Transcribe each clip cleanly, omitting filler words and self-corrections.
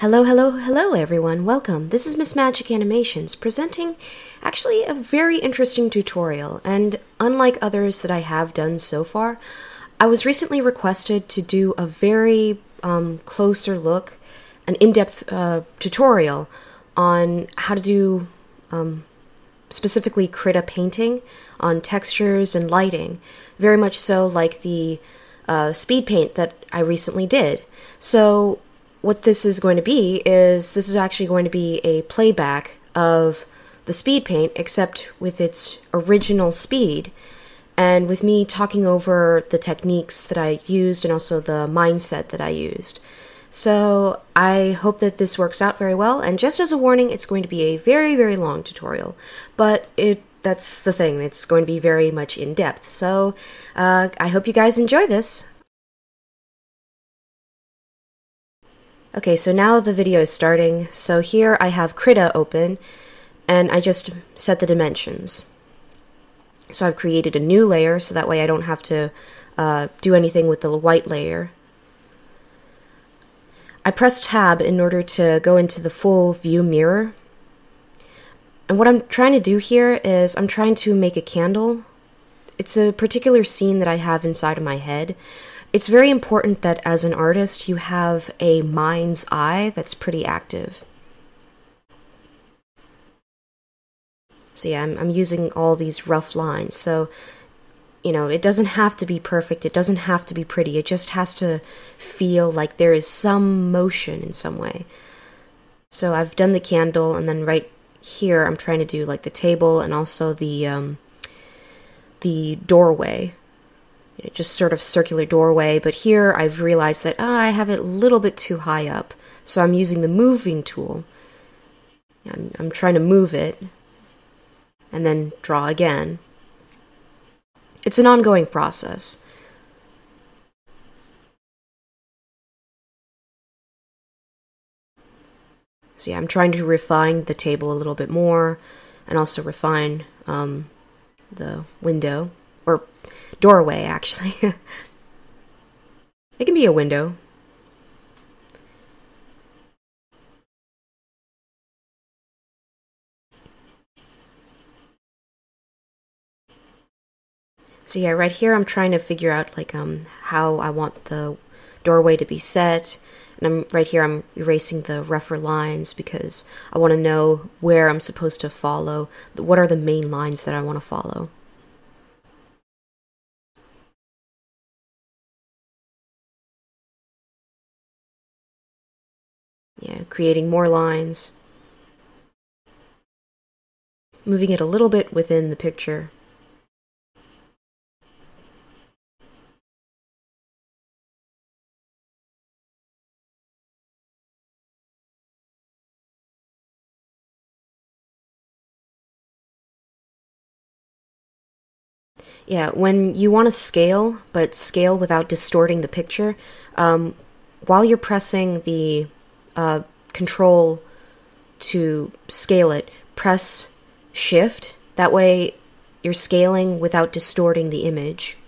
Hello, hello, hello everyone, welcome. This is Miss Magic Animations presenting actually a very interesting tutorial, and unlike others that I have done so far, I was recently requested to do a very closer look, an in-depth tutorial on how to do specifically Krita painting on textures and lighting, very much so like the speed paint that I recently did. So what this is going to be is this is actually going to be a playback of the speed paint, except with its original speed, and with me talking over the techniques that I used and also the mindset that I used. So I hope that this works out very well, and just as a warning, it's going to be a very, very long tutorial, but that's the thing, it's going to be very much in depth. So I hope you guys enjoy this. Okay, so now the video is starting. So here I have Krita open, and I just set the dimensions. So I've created a new layer, so that way I don't have to do anything with the white layer. I press Tab in order to go into the full view mirror. And what I'm trying to do here is I'm trying to make a candle. It's a particular scene that I have inside of my head. It's very important that as an artist you have a mind's eye that's pretty active. So yeah, I'm using all these rough lines. So, you know, it doesn't have to be perfect, it doesn't have to be pretty, it just has to feel like there is some motion in some way. So I've done the candle, and then right here I'm trying to do like the table and also the doorway. Just sort of circular doorway, but here I've realized that I have it a little bit too high up, so I'm using the moving tool. I'm trying to move it and then draw again. It's an ongoing process. So yeah, I'm trying to refine the table a little bit more and also refine the window, or doorway, actually. It can be a window. So yeah, right here I'm trying to figure out like how I want the doorway to be set, and right here I'm erasing the rougher lines because I want to know where I'm supposed to follow. What are the main lines that I want to follow? Yeah, creating more lines. Moving it a little bit within the picture. Yeah, when you want to scale, but scale without distorting the picture, while you're pressing the control to scale it, press shift. That way you're scaling without distorting the image.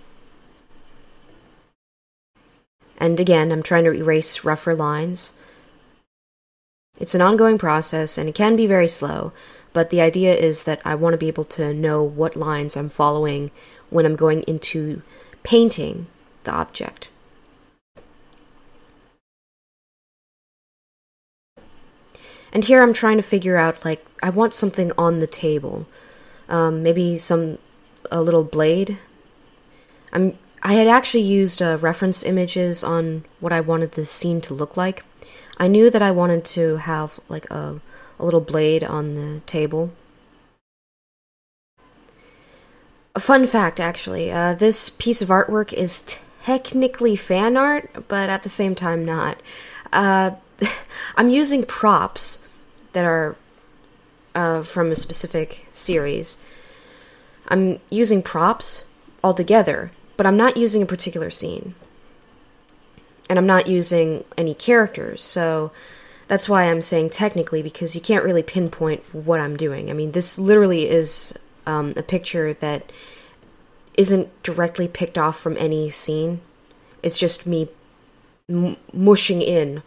And again, I'm trying to erase rougher lines. It's an ongoing process, and it can be very slow, but the idea is that I want to be able to know what lines I'm following when I'm going into painting the object. And here I'm trying to figure out, like, I want something on the table. Maybe a little blade. I had actually used reference images on what I wanted the scene to look like. I knew that I wanted to have like a little blade on the table. A fun fact, actually, this piece of artwork is technically fan art, but at the same time not. I'm using props that are from a specific series. I'm using props altogether, but I'm not using a particular scene. And I'm not using any characters, so that's why I'm saying technically, because you can't really pinpoint what I'm doing. I mean, this literally is a picture that isn't directly picked off from any scene. It's just me mushing in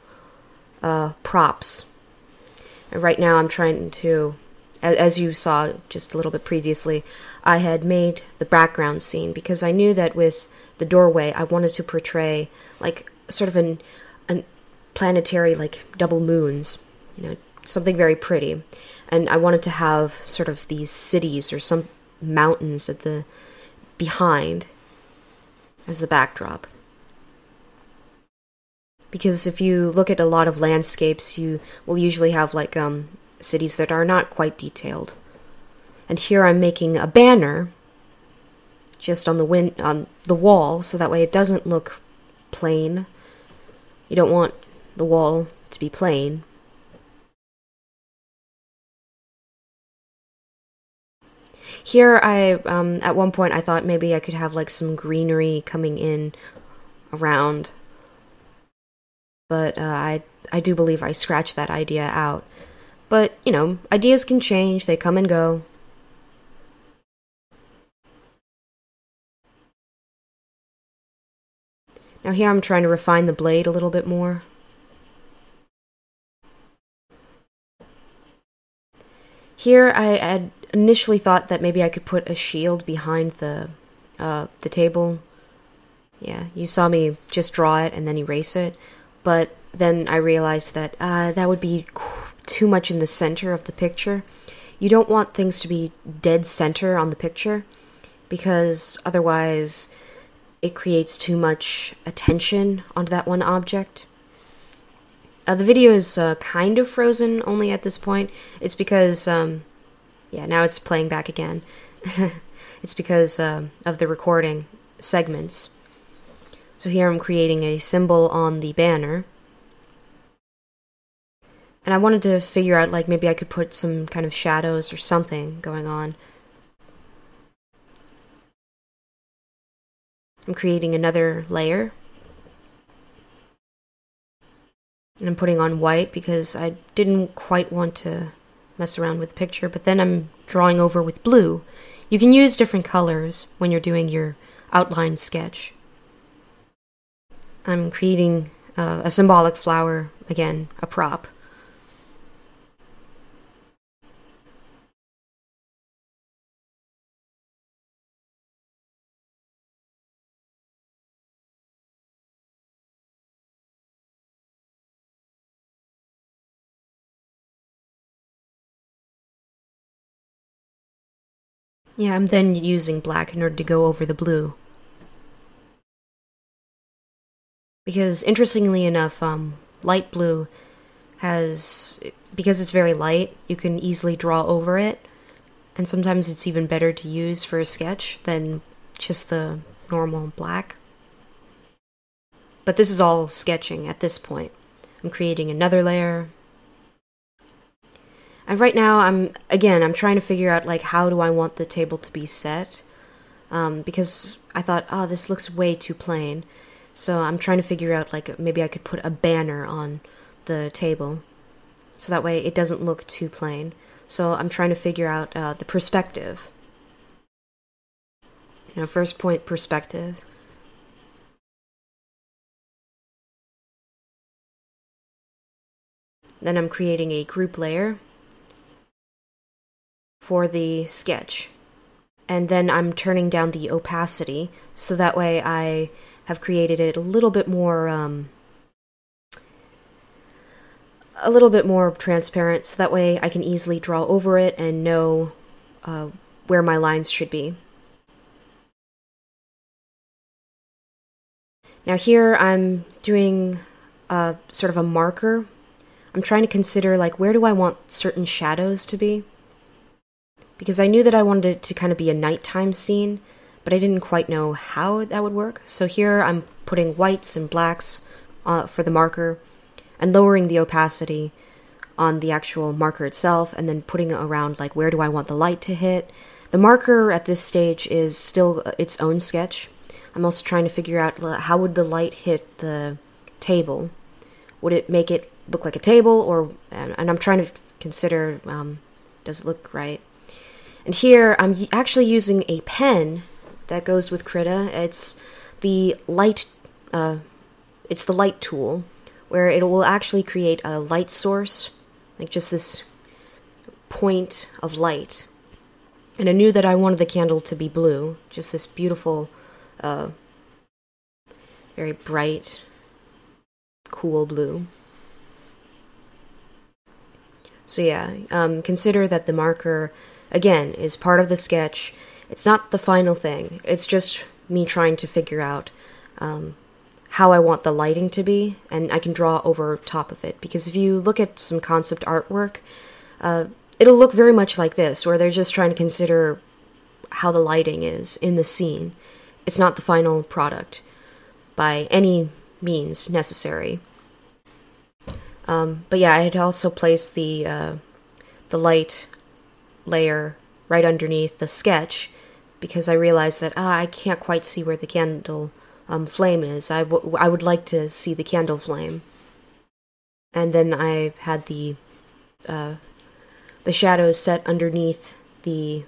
props. And right now I'm trying to, as you saw just a little bit previously, I had made the background scene because I knew that with the doorway I wanted to portray like sort of an planetary, like double moons, something very pretty. And I wanted to have sort of these cities or some mountains at the behind as the backdrop. Because if you look at a lot of landscapes, you will usually have like cities that are not quite detailed. And here I'm making a banner just on the wall, so that way it doesn't look plain. You don't want the wall to be plain. Here at one point I thought maybe I could have like some greenery coming in around. But I do believe I scratched that idea out. But, ideas can change, they come and go. Now here I'm trying to refine the blade a little bit more. Here I had initially thought that maybe I could put a shield behind the table. Yeah, you saw me just draw it and then erase it. But then I realized that that would be too much in the center of the picture. You don't want things to be dead center on the picture, because otherwise it creates too much attention onto that one object. The video is kind of frozen only at this point. It's because, yeah, now it's playing back again. It's because of the recording segments. So here I'm creating a symbol on the banner. And I wanted to figure out, like, maybe I could put some kind of shadows or something going on. I'm creating another layer. And I'm putting on white because I didn't quite want to mess around with the picture, but then I'm drawing over with blue. You can use different colors when you're doing your outline sketch. I'm creating a symbolic flower, again, a prop. Yeah, I'm then using black in order to go over the blue. Because, interestingly enough, light blue has, because it's very light, you can easily draw over it, and sometimes it's even better to use for a sketch than just the normal black. But this is all sketching at this point. I'm creating another layer. And right now, I'm trying to figure out, like, how do I want the table to be set? Because I thought, oh, this looks way too plain. So I'm trying to figure out, like, maybe I could put a banner on the table. So that way it doesn't look too plain. So I'm trying to figure out the perspective. First point perspective. Then I'm creating a group layer for the sketch. And then I'm turning down the opacity, so that way I have created it a little bit more transparent, so that way I can easily draw over it and know where my lines should be. Now here I'm doing sort of a marker. I'm trying to consider, like, where do I want certain shadows to be? Because I knew that I wanted it to kind of be a nighttime scene, but I didn't quite know how that would work. So here I'm putting whites and blacks for the marker, and lowering the opacity on the actual marker itself, and then putting it around, like, where do I want the light to hit. The marker at this stage is still its own sketch. I'm also trying to figure out how would the light hit the table. Would it make it look like a table, or and I'm trying to consider, does it look right? And here I'm actually using a pen that goes with Krita. It's the light tool, where it will actually create a light source, like just this point of light. And I knew that I wanted the candle to be blue, just this beautiful, very bright, cool blue. So yeah, consider that the marker, again, is part of the sketch. It's not the final thing. It's just me trying to figure out how I want the lighting to be, and I can draw over top of it. Because if you look at some concept artwork, it'll look very much like this, where they're just trying to consider how the lighting is in the scene. It's not the final product by any means necessary. But yeah, I had also placed the light layer right underneath the sketch, because I realized that I can't quite see where the candle flame is. I would like to see the candle flame. And then I had the shadows set underneath the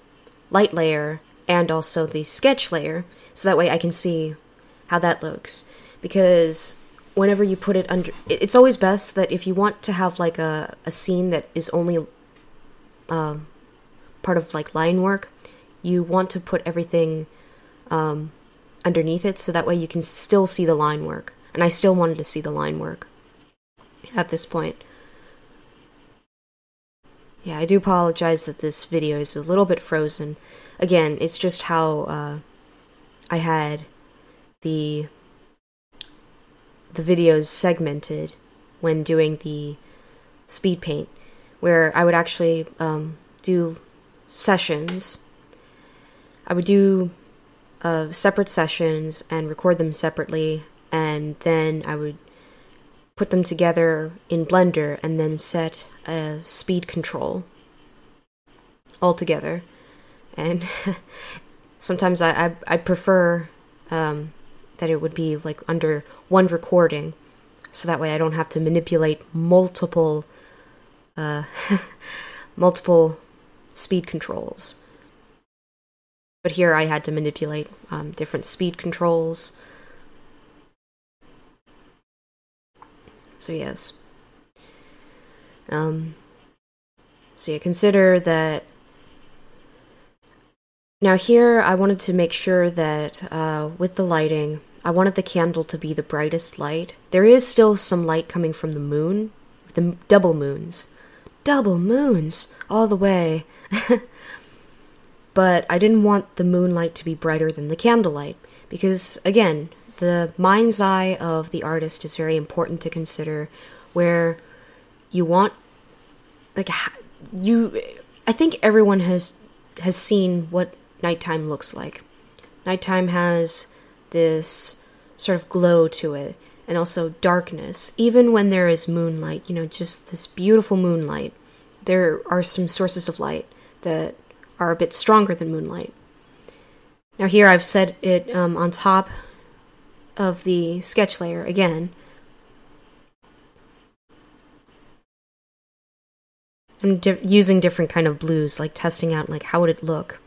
light layer and also the sketch layer, so that way I can see how that looks. Because whenever you put it under, it's always best that if you want to have like a scene that is only part of like line work, you want to put everything underneath it, so that way you can still see the line work. And I still wanted to see the line work at this point. Yeah, I do apologize that this video is a little bit frozen. Again, it's just how I had the videos segmented when doing the speed paint, where I would actually do sessions. I would do separate sessions and record them separately, and then I would put them together in Blender and then set a speed control all together. And sometimes I prefer that it would be like under one recording, so that way I don't have to manipulate multiple multiple speed controls. But here I had to manipulate different speed controls. So yes. So yeah, consider that. Now here I wanted to make sure that with the lighting, I wanted the candle to be the brightest light. There is still some light coming from the moon, the double moons. Double moons all the way. But I didn't want the moonlight to be brighter than the candlelight, because again, the mind's eye of the artist is very important to consider, where you want, like, I think everyone has seen what nighttime looks like. Nighttime has this sort of glow to it, and also darkness. Even when there is moonlight, just this beautiful moonlight, there are some sources of light that are a bit stronger than moonlight. Now here I've set it on top of the sketch layer again. I'm using different kind of blues, like testing out like how would it look.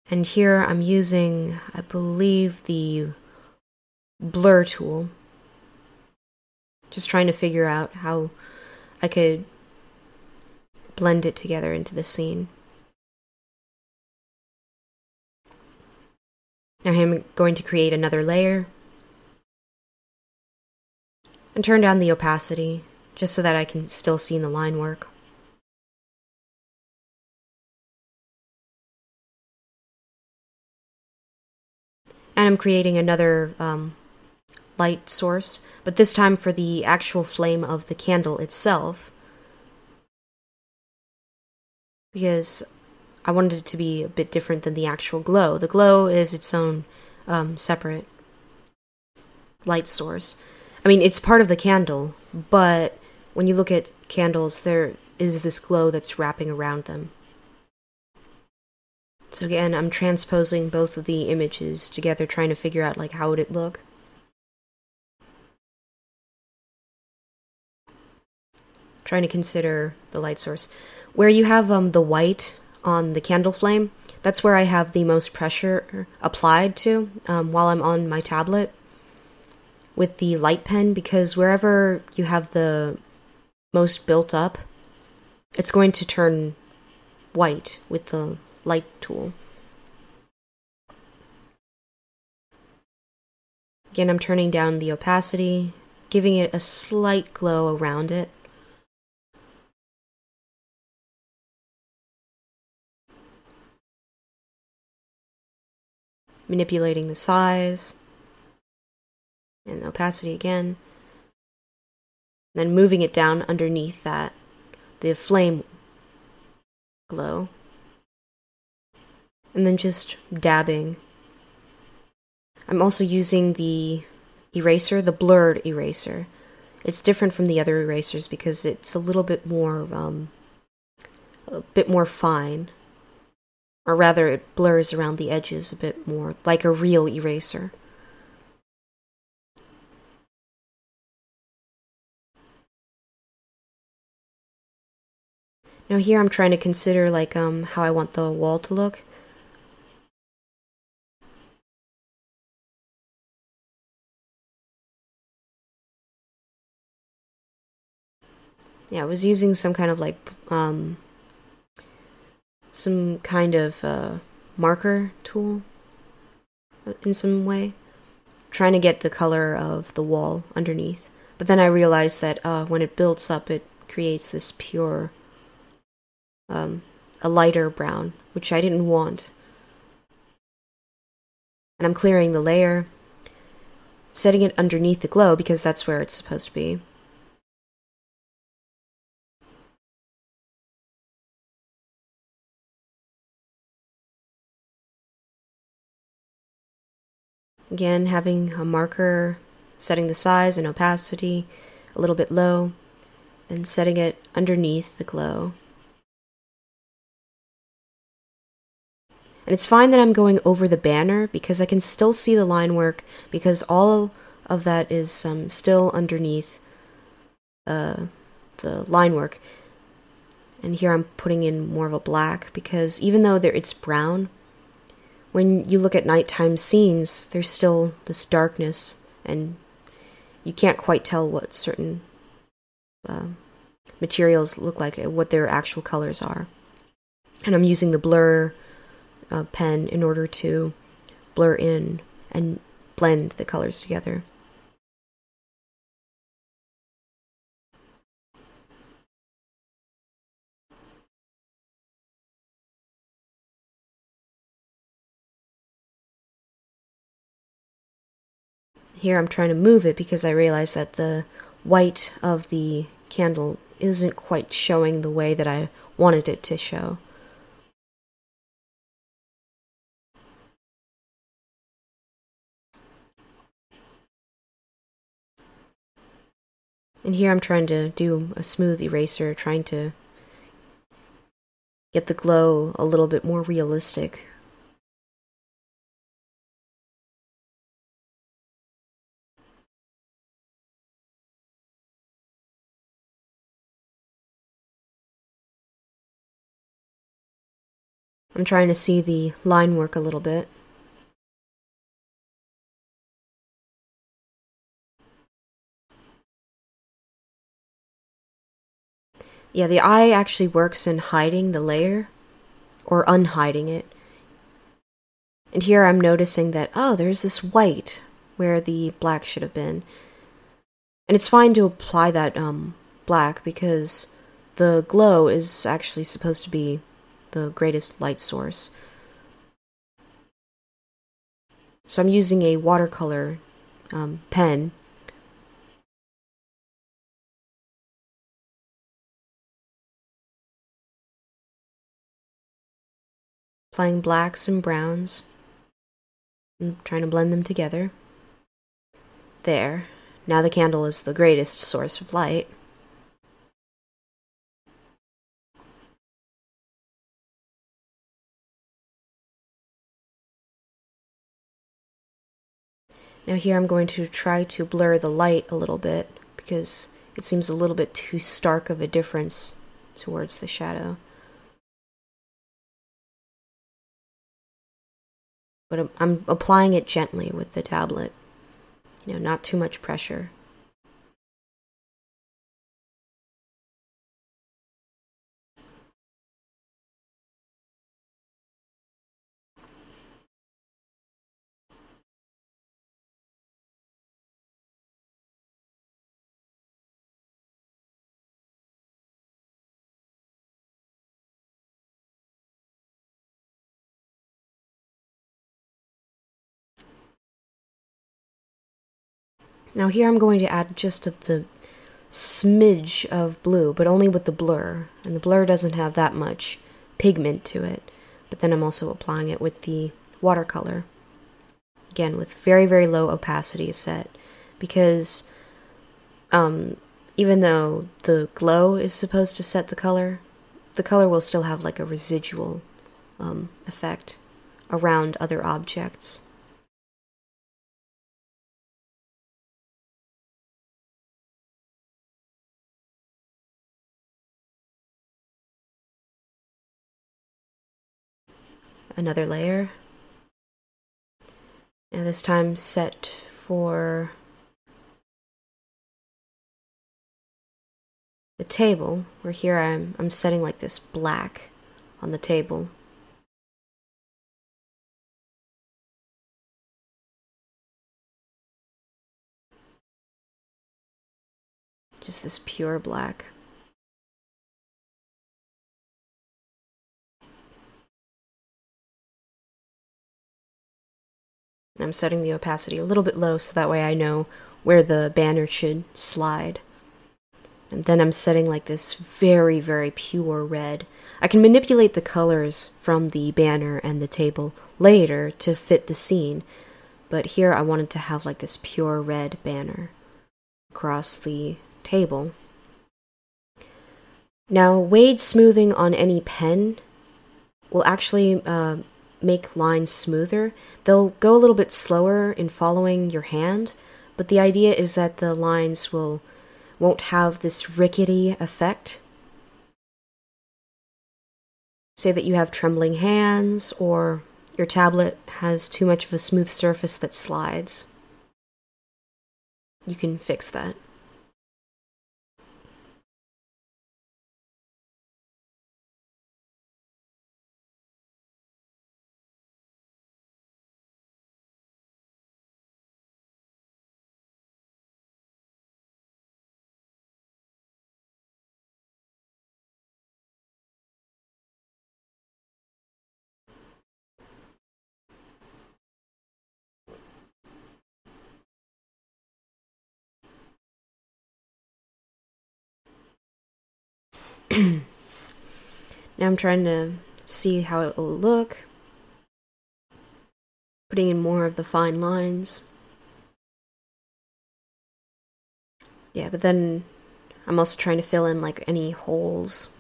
And here I'm using, I believe, the blur tool. Just trying to figure out how I could blend it together into the scene. Now I'm going to create another layer and turn down the opacity, just so that I can still see the line work. And I'm creating another light source, but this time for the actual flame of the candle itself, because I wanted it to be a bit different than the actual glow. The glow is its own separate light source. I mean, it's part of the candle, but when you look at candles, there is this glow that's wrapping around them. So again, I'm transposing both of the images together, trying to figure out like how would it look. Trying to consider the light source. Where you have the white on the candle flame, that's where I have the most pressure applied to while I'm on my tablet. with the light pen, because wherever you have the most built up, it's going to turn white with the light tool. Again, I'm turning down the opacity, giving it a slight glow around it. Manipulating the size and the opacity again. Then moving it down underneath that, the flame glow. And then just dabbing. I'm also using the eraser, the blurred eraser. It's different from the other erasers because it's a little bit more fine. Or rather, it blurs around the edges a bit more, like a real eraser. Now here I'm trying to consider like how I want the wall to look. Yeah, I was using some kind of like marker tool in some way, trying to get the color of the wall underneath. But then I realized that when it builds up, it creates this pure, a lighter brown, which I didn't want. And I'm clearing the layer, setting it underneath the glow because that's where it's supposed to be. Again, having a marker, setting the size and opacity a little bit low, and setting it underneath the glow. And it's fine that I'm going over the banner because I can still see the line work because all of that is still underneath the line work. And here I'm putting in more of a black because even though it's brown, when you look at nighttime scenes, there's still this darkness, and you can't quite tell what certain materials look like, what their actual colors are. And I'm using the blur pen in order to blur in and blend the colors together. Here I'm trying to move it because I realize that the white of the candle isn't quite showing the way that I wanted it to show. And here I'm trying to do a smooth eraser, trying to get the glow a little bit more realistic. I'm trying to see the line work a little bit. Yeah, the eye actually works in hiding the layer, or unhiding it. And here I'm noticing that, oh, there's this white where the black should have been. And it's fine to apply that black because the glow is actually supposed to be the greatest light source. So I'm using a watercolor pen. Applying blacks and browns. And trying to blend them together. There. Now the candle is the greatest source of light. Now here I'm going to try to blur the light a little bit because it seems a little bit too stark of a difference towards the shadow. But I'm applying it gently with the tablet. not too much pressure. Now here I'm going to add just the smidge of blue, but only with the blur, and the blur doesn't have that much pigment to it. But then I'm also applying it with the watercolor, again with very, very low opacity set, because even though the glow is supposed to set the color will still have like a residual effect around other objects. Another layer. And this time set for the table, where here I'm setting like this black on the table. Just this pure black. I'm setting the opacity a little bit low so that way I know where the banner should slide. And then I'm setting like this very, very pure red. I can manipulate the colors from the banner and the table later to fit the scene, but here I wanted to have like this pure red banner across the table. Now, wade smoothing on any pen will actually make lines smoother. They'll go a little bit slower in following your hand, but the idea is that the lines won't have this rickety effect. Say that you have trembling hands, or your tablet has too much of a smooth surface that slides. You can fix that. Now I'm trying to see how it will look, putting in more of the fine lines. Yeah, but then I'm also trying to fill in like any holes,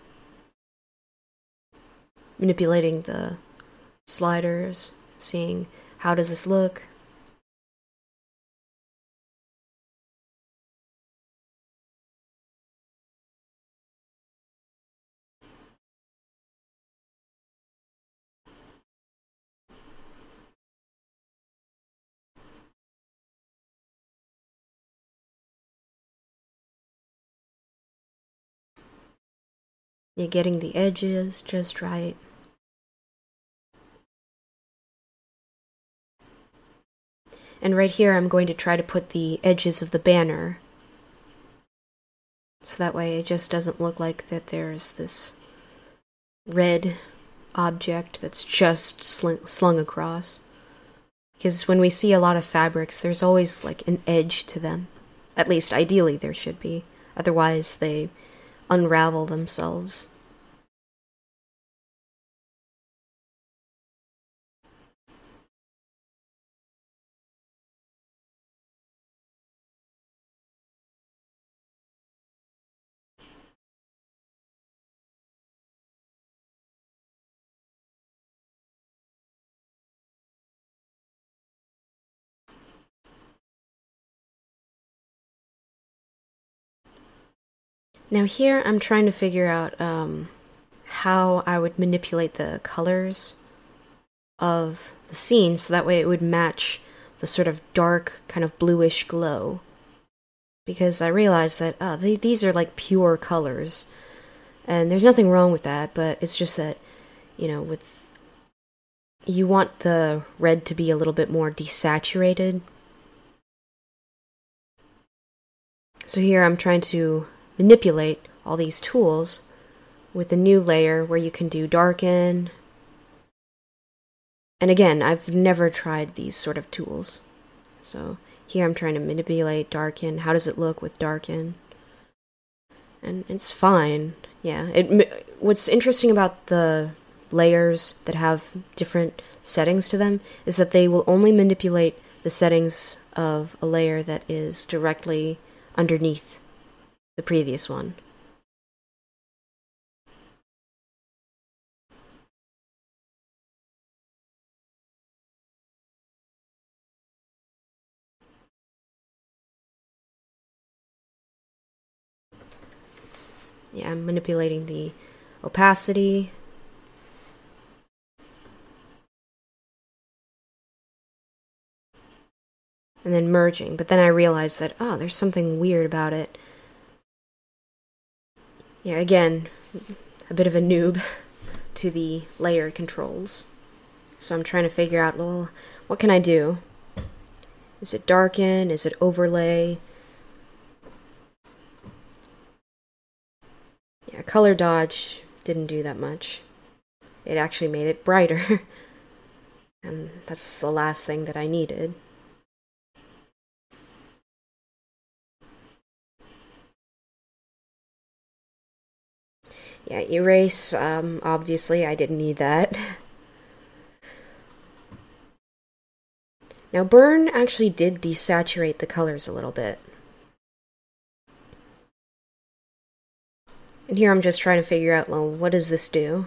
manipulating the sliders, seeing how does this look. You're getting the edges just right. And right here I'm going to try to put the edges of the banner, so that way it just doesn't look like that there's this red object that's just slung across. Because when we see a lot of fabrics, there's always like an edge to them. At least ideally there should be. Otherwise they unravel themselves. Now here I'm trying to figure out how I would manipulate the colors of the scene so that way it would match the sort of dark, kind of bluish glow. Because I realized that these are like pure colors. And there's nothing wrong with that, but it's just that, you want the red to be a little bit more desaturated. So here I'm trying to manipulate all these tools with a new layer where you can do darken. And again, I've never tried these sort of tools. So here I'm trying to manipulate darken. How does it look with darken? And it's fine. Yeah. What's interesting about the layers that have different settings to them is that they will only manipulate the settings of a layer that is directly underneath the previous one. Yeah, I'm manipulating the opacity. And then merging, but then I realized that, there's something weird about it. Yeah, again, a bit of a noob to the layer controls. So I'm trying to figure out, well, what can I do? Is it darken? Is it overlay? Yeah, color dodge didn't do that much. It actually made it brighter. And that's the last thing that I needed. Yeah, erase, obviously I didn't need that. Now burn actually did desaturate the colors a little bit. And here I'm just trying to figure out, well, what does this do?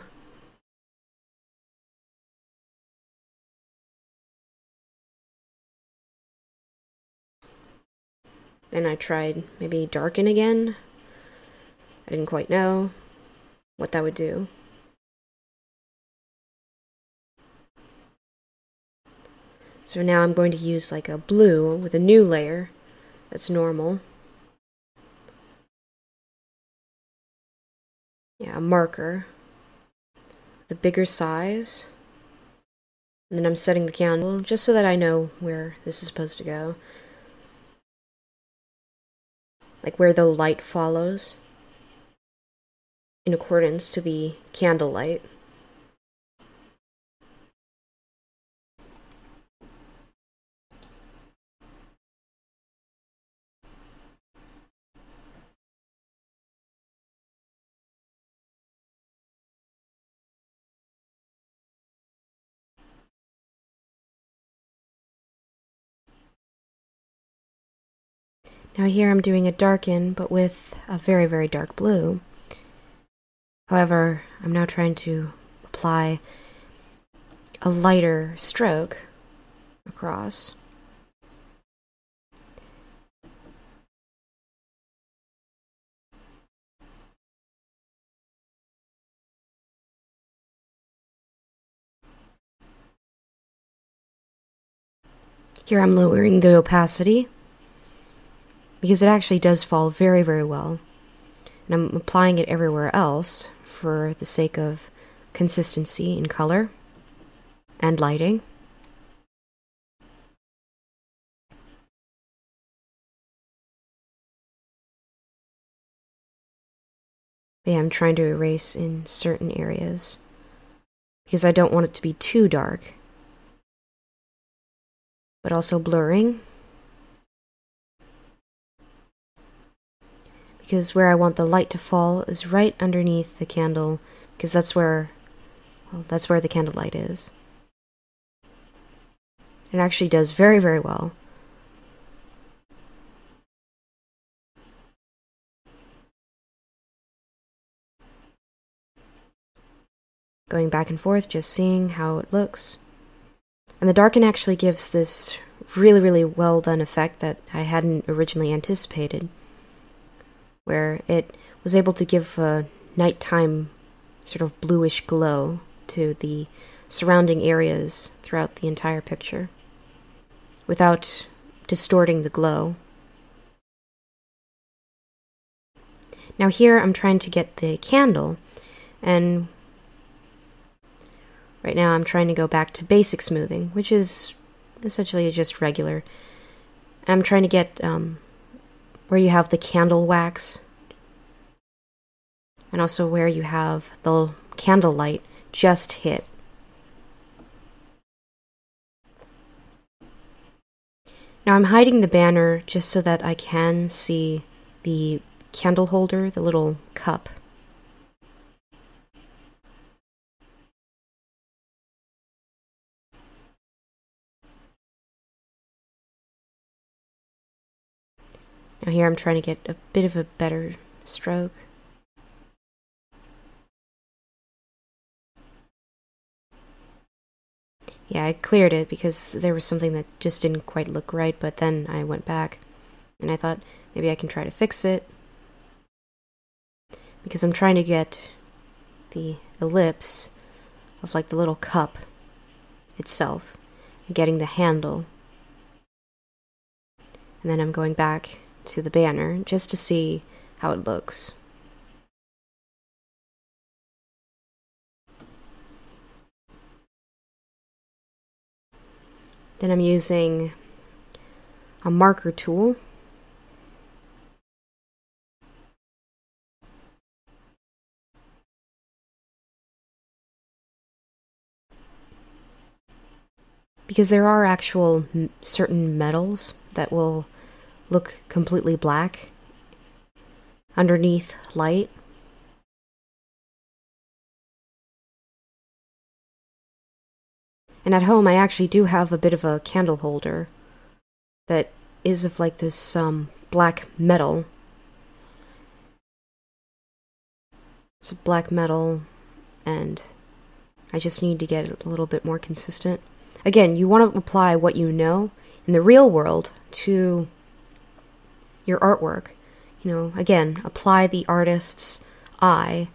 Then I tried maybe darken again. I didn't quite know what that would do. So now I'm going to use like a blue with a new layer that's normal. Yeah, a marker. The bigger size. And then I'm setting the candle just so that I know where this is supposed to go. Like where the light follows in accordance to the candle light. Now here I'm doing a darken, but with a very, very dark blue. However, I'm now trying to apply a lighter stroke across. Here I'm lowering the opacity, because it actually does fall very, very well. And I'm applying it everywhere else for the sake of consistency in color and lighting. But yeah, I'm trying to erase in certain areas because I don't want it to be too dark, but also blurring. Because where I want the light to fall is right underneath the candle, because that's where the candle light is. It actually does very, very well. Going back and forth, just seeing how it looks. And the darken actually gives this really, really well done effect that I hadn't originally anticipated, where it was able to give a nighttime sort of bluish glow to the surrounding areas throughout the entire picture, without distorting the glow. Now here I'm trying to get the candle, and right now I'm trying to go back to basic smoothing, which is essentially just regular. And I'm trying to get where you have the candle wax, and also where you have the candle light just hit. Now I'm hiding the banner just so that I can see the candle holder, the little cup. Now here I'm trying to get a bit of a better stroke. Yeah, I cleared it because there was something that just didn't quite look right, but then I went back and I thought maybe I can try to fix it, because I'm trying to get the ellipse of like the little cup itself and getting the handle. And then I'm going back to the banner just to see how it looks. Then I'm using a marker tool. Because there are actual certain metals that will look completely black underneath light. And at home I actually do have a bit of a candle holder that is of like this black metal. It's a black metal, and I just need to get it a little bit more consistent. Again, you want to apply what you know in the real world to your artwork. You know, again, apply the artist's eye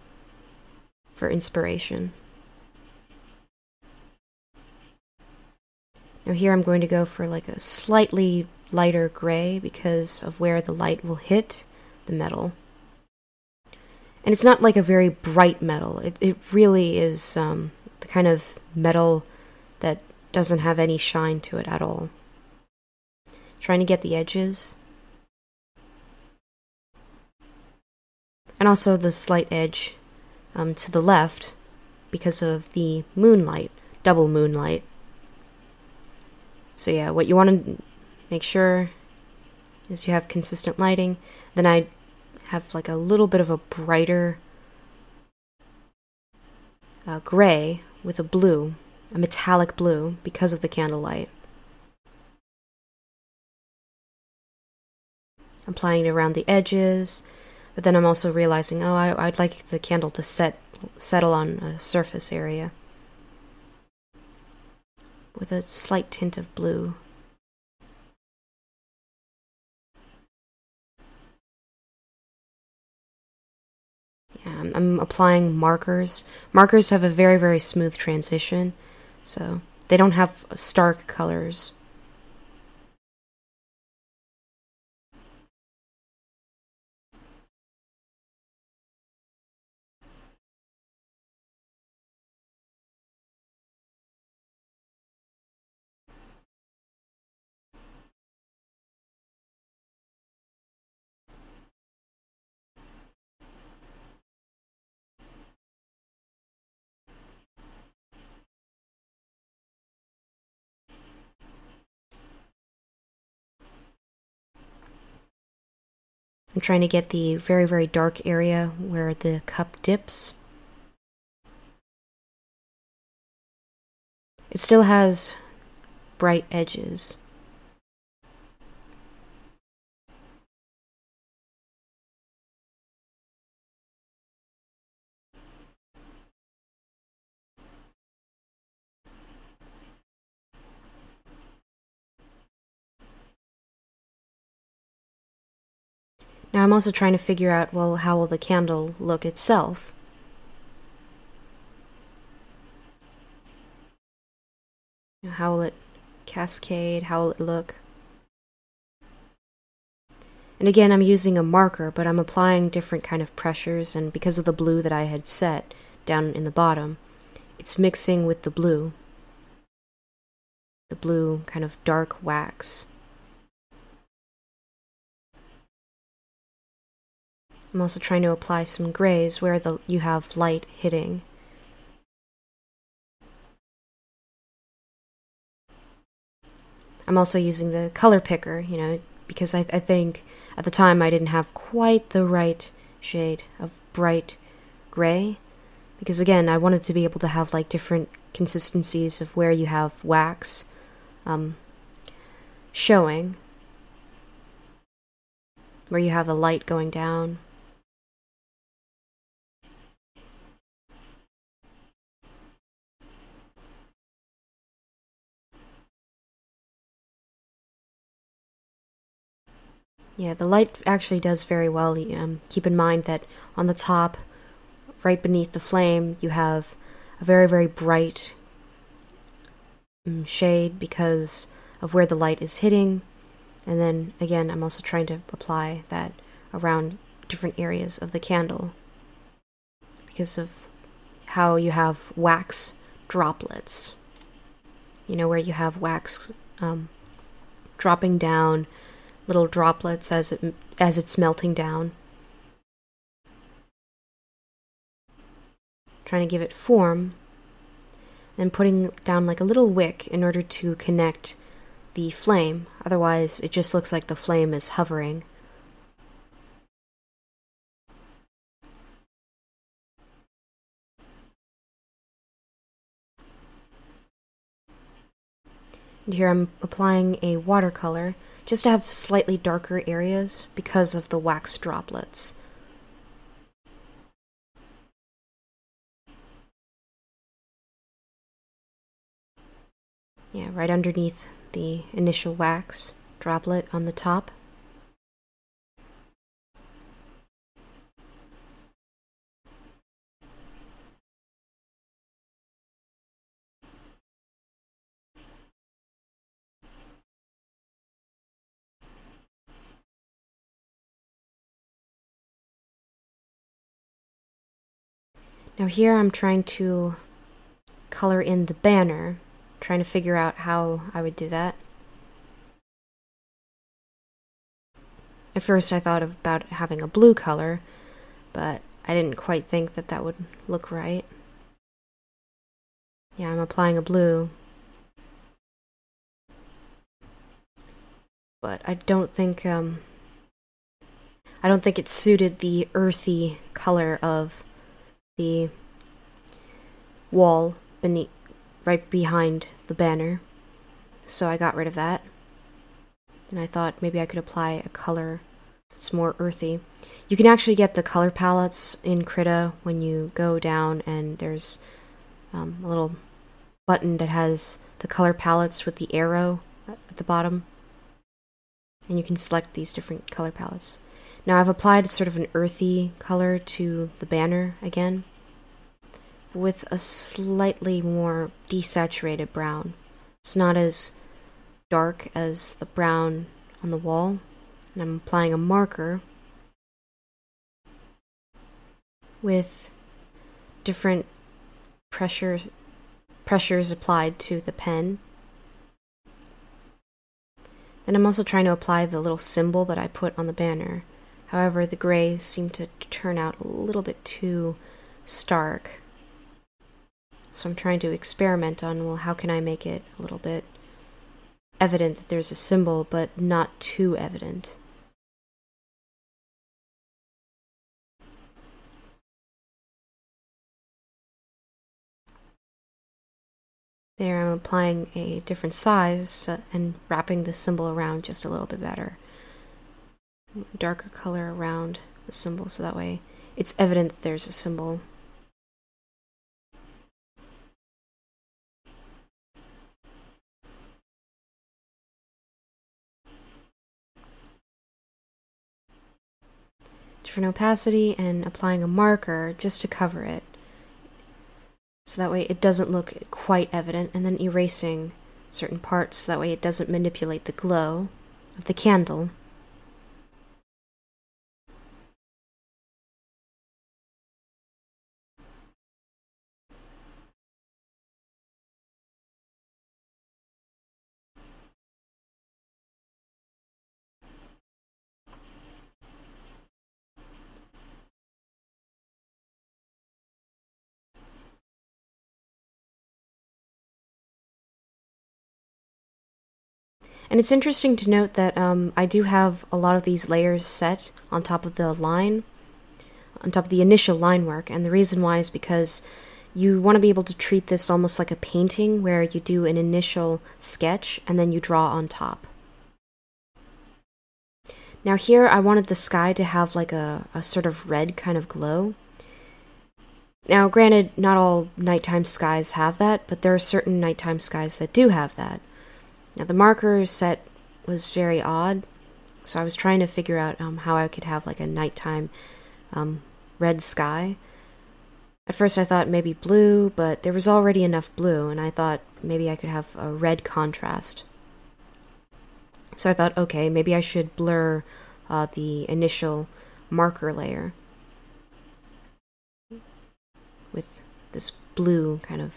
for inspiration. Now here I'm going to go for like a slightly lighter gray because of where the light will hit the metal. And it's not like a very bright metal. It really is the kind of metal that doesn't have any shine to it at all. Trying to get the edges. And also the slight edge to the left because of the moonlight, double moonlight. So yeah, what you want to make sure is you have consistent lighting. Then I have like a little bit of a brighter gray with a blue, a metallic blue, because of the candlelight. Applying it around the edges, but then I'm also realizing, oh, I'd like the candle to settle on a surface area with a slight tint of blue. Yeah, I'm applying markers. Markers have a very, very smooth transition, so they don't have stark colors. I'm trying to get the very, very dark area where the cup dips. It still has bright edges. Now I'm also trying to figure out, well, how will the candle look itself? How will it cascade, how will it look? And again, I'm using a marker, but I'm applying different kind of pressures, and because of the blue that I had set down in the bottom, it's mixing with the blue kind of dark wax. I'm also trying to apply some grays where you have light hitting. I'm also using the color picker, because I think at the time I didn't have quite the right shade of bright gray. Because again, I wanted to be able to have like different consistencies of where you have wax showing, where you have the light going down. Yeah, the light actually does very well. Keep in mind that on the top, right beneath the flame, you have a very, very bright shade because of where the light is hitting. And then, again, I'm also trying to apply that around different areas of the candle because of how you have wax droplets. Where you have wax dropping down, little droplets as it's melting down. Trying to give it form, then putting down like a little wick in order to connect the flame. Otherwise, it just looks like the flame is hovering. And here I'm applying a watercolor just to have slightly darker areas because of the wax droplets. Yeah, right underneath the initial wax droplet on the top. Now here I'm trying to color in the banner, trying to figure out how I would do that. At first I thought about having a blue color, but I didn't quite think that that would look right. Yeah, I'm applying a blue. But I don't think it suited the earthy color of the wall beneath, right behind the banner. So I got rid of that. And I thought maybe I could apply a color that's more earthy. You can actually get the color palettes in Krita when you go down, and there's a little button that has the color palettes with the arrow at the bottom. And you can select these different color palettes. Now I've applied sort of an earthy color to the banner again, with a slightly more desaturated brown. It's not as dark as the brown on the wall. And I'm applying a marker with different pressures applied to the pen. Then I'm also trying to apply the little symbol that I put on the banner. However, the grays seem to turn out a little bit too stark. So I'm trying to experiment on, well, how can I make it a little bit evident that there's a symbol, but not too evident. There, I'm applying a different size and wrapping the symbol around just a little bit better. Darker color around the symbol, so that way it's evident that there's a symbol. Different opacity, and applying a marker just to cover it. So that way it doesn't look quite evident, and then erasing certain parts, so that way it doesn't manipulate the glow of the candle. And it's interesting to note that I do have a lot of these layers set on top of the line, on top of the initial line work, and the reason why is because you want to be able to treat this almost like a painting where you do an initial sketch and then you draw on top. Now here I wanted the sky to have like a sort of red kind of glow. Now granted, not all nighttime skies have that, but there are certain nighttime skies that do have that. Now the marker set was very odd, so I was trying to figure out how I could have like a nighttime red sky. At first I thought maybe blue, but there was already enough blue, and I thought maybe I could have a red contrast. So I thought, okay, maybe I should blur the initial marker layer with this blue kind of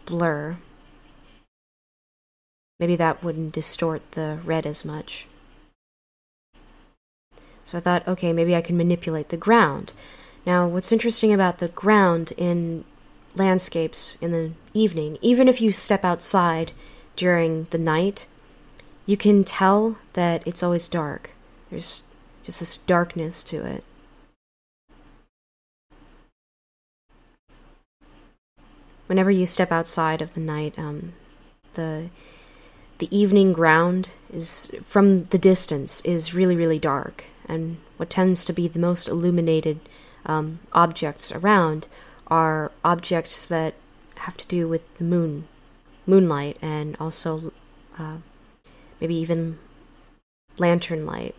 blur. Maybe that wouldn't distort the red as much. So I thought, okay, maybe I can manipulate the ground. Now, what's interesting about the ground in landscapes in the evening, even if you step outside during the night, you can tell that it's always dark. There's just this darkness to it. Whenever you step outside of the night, the evening ground is, from the distance, is really, really dark, and what tends to be the most illuminated objects around are objects that have to do with the moonlight, and also maybe even lantern light,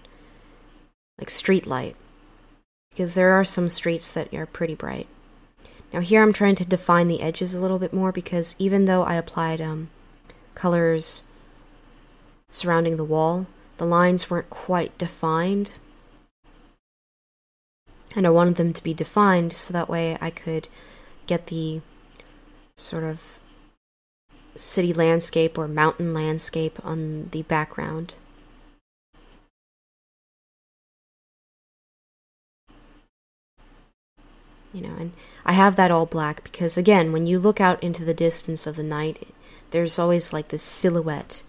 like street light, because there are some streets that are pretty bright. Now here I'm trying to define the edges a little bit more, because even though I applied colors surrounding the wall, the lines weren't quite defined, and I wanted them to be defined so that way I could get the sort of city landscape or mountain landscape on the background. You know, and I have that all black because, again, when you look out into the distance of the night, there's always like this silhouette.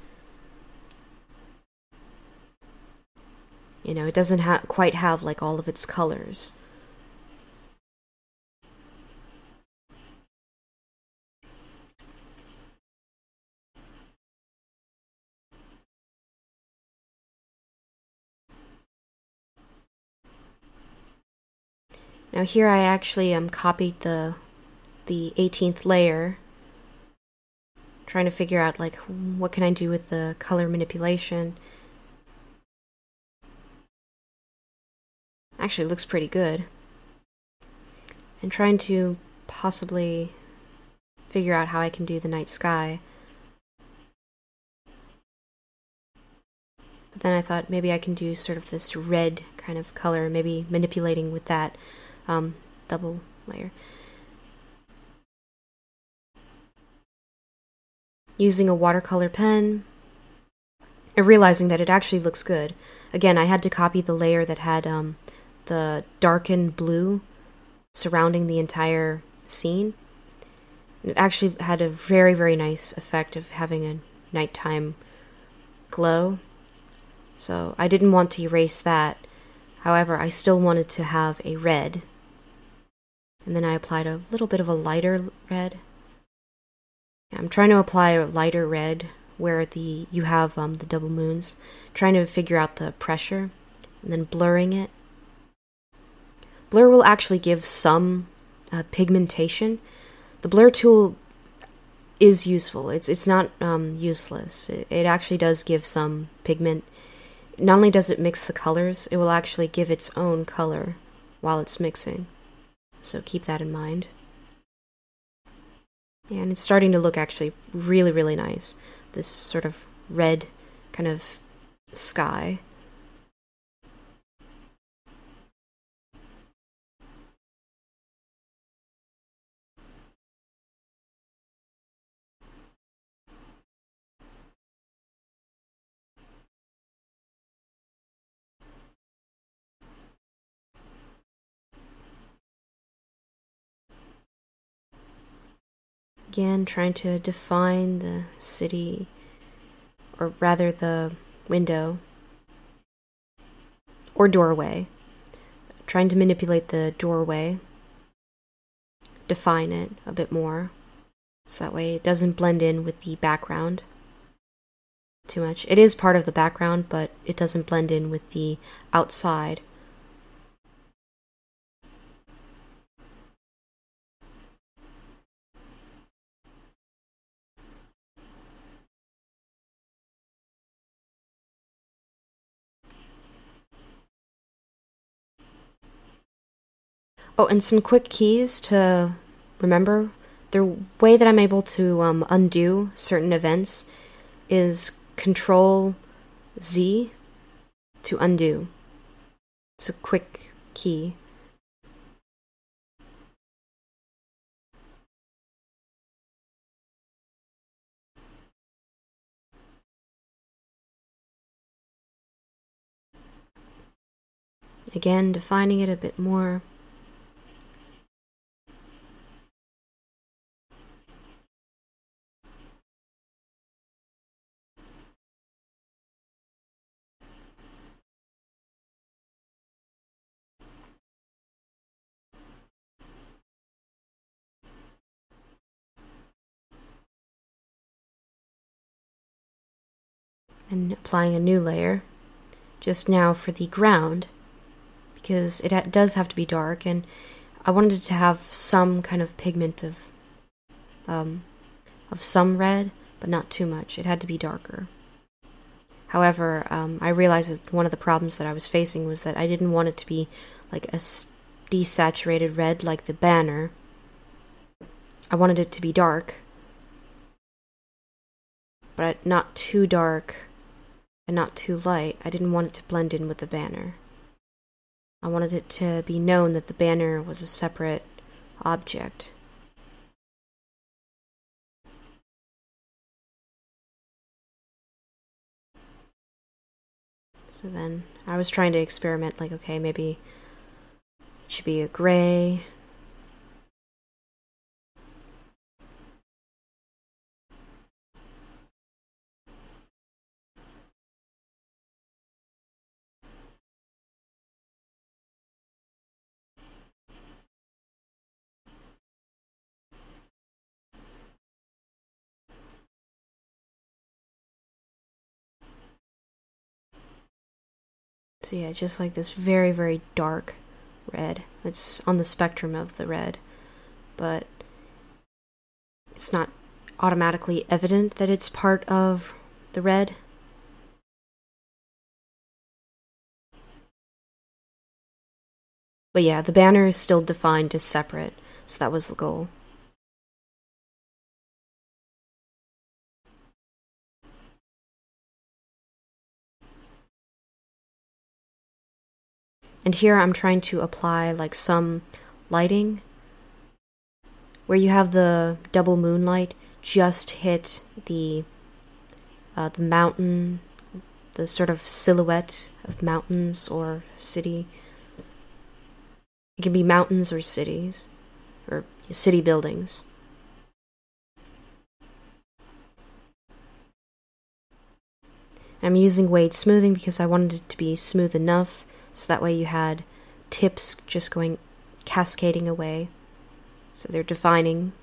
You know, it doesn't quite have like all of its colors. Now here I actually copied the 18th layer, trying to figure out like what can I do with the color manipulation. Actually, it looks pretty good. And trying to possibly figure out how I can do the night sky. But then I thought maybe I can do sort of this red kind of color, maybe manipulating with that double layer. Using a watercolor pen, and realizing that it actually looks good. Again, I had to copy the layer that had the darkened blue surrounding the entire scene. And it actually had a very, very nice effect of having a nighttime glow. So I didn't want to erase that. However, I still wanted to have a red. And then I applied a little bit of a lighter red. I'm trying to apply a lighter red where you have the double moons. Trying to figure out the pressure and then blurring it. Blur will actually give some pigmentation. The blur tool is useful. It's not useless. It actually does give some pigment. Not only does it mix the colors, it will actually give its own color while it's mixing. So keep that in mind. And it's starting to look actually really, really nice. this sort of red kind of sky. Again, trying to define the city, or rather the window or doorway. Trying to manipulate the doorway, define it a bit more, so that way it doesn't blend in with the background too much. It is part of the background, but it doesn't blend in with the outside. Oh, and some quick keys to remember. The way that I'm able to undo certain events is Control Z to undo. It's a quick key. Again, defining it a bit more. And applying a new layer just now for the ground, because it does have to be dark, and I wanted it to have some kind of pigment of some red, but not too much. It had to be darker. However, I realized that one of the problems that I was facing was that I didn't want it to be like a desaturated red like the banner. I wanted it to be dark, but not too dark and not too light. I didn't want it to blend in with the banner. I wanted it to be known that the banner was a separate object. So then I was trying to experiment, like, okay, maybe it should be a gray. So yeah, just like this very, very dark red. It's on the spectrum of the red, but it's not automatically evident that it's part of the red. But yeah, the banner is still defined as separate, so that was the goal. And here I'm trying to apply like some lighting where you have the double moonlight just hit the mountain, the sort of silhouette of mountains or city. It can be mountains or cities, or city buildings. I'm using weight smoothing because I wanted it to be smooth enough so that way you had tips just going cascading away. So they're defining.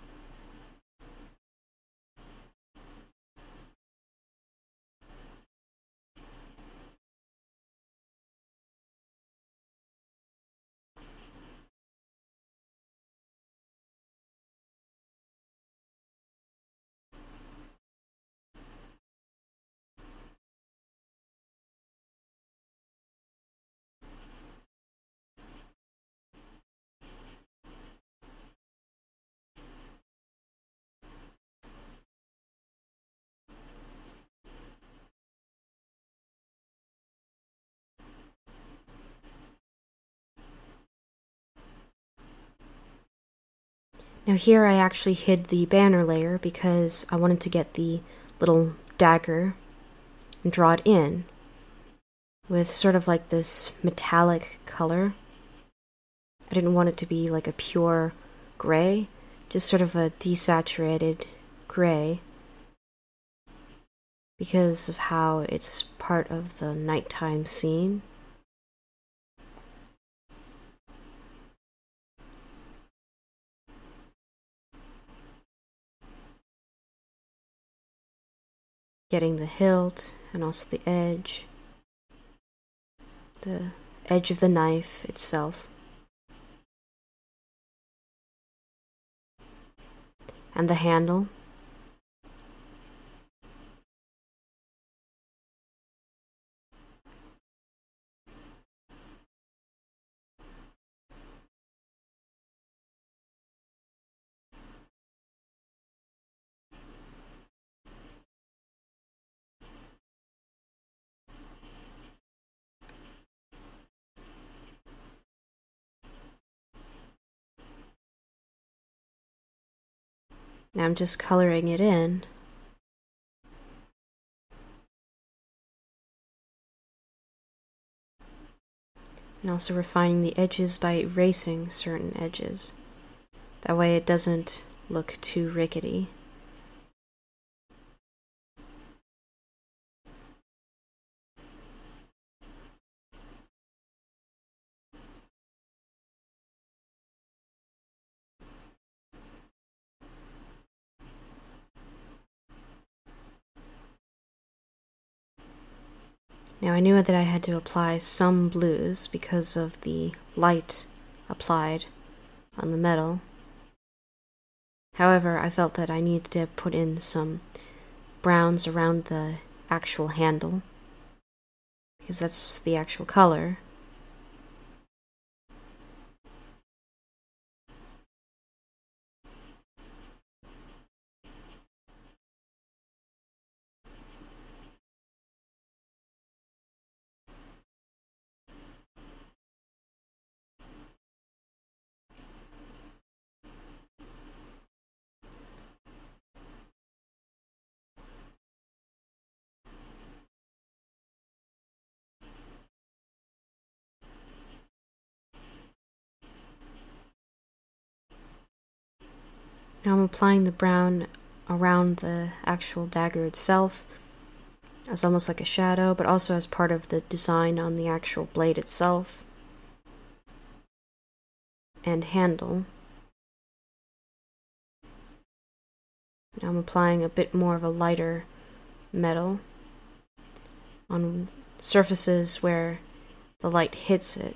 Now here I actually hid the banner layer because I wanted to get the little dagger and draw it in with sort of like this metallic color. I didn't want it to be like a pure gray, just sort of a desaturated gray because of how it's part of the nighttime scene. Getting the hilt and also the edge of the knife itself. And the handle. Now I'm just coloring it in. And also refining the edges by erasing certain edges. That way it doesn't look too rickety. Now I knew that I had to apply some blues because of the light applied on the metal. However, I felt that I needed to put in some browns around the actual handle because that's the actual color. Now I'm applying the brown around the actual dagger itself as almost like a shadow, but also as part of the design on the actual blade itself and handle. Now I'm applying a bit more of a lighter metal on surfaces where the light hits it.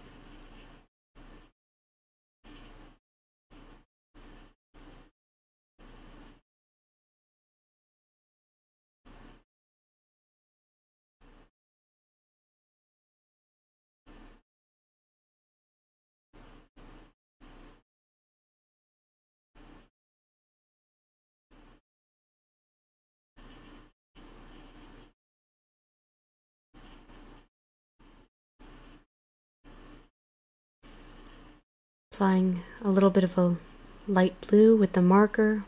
Applying a little bit of a light blue with the marker.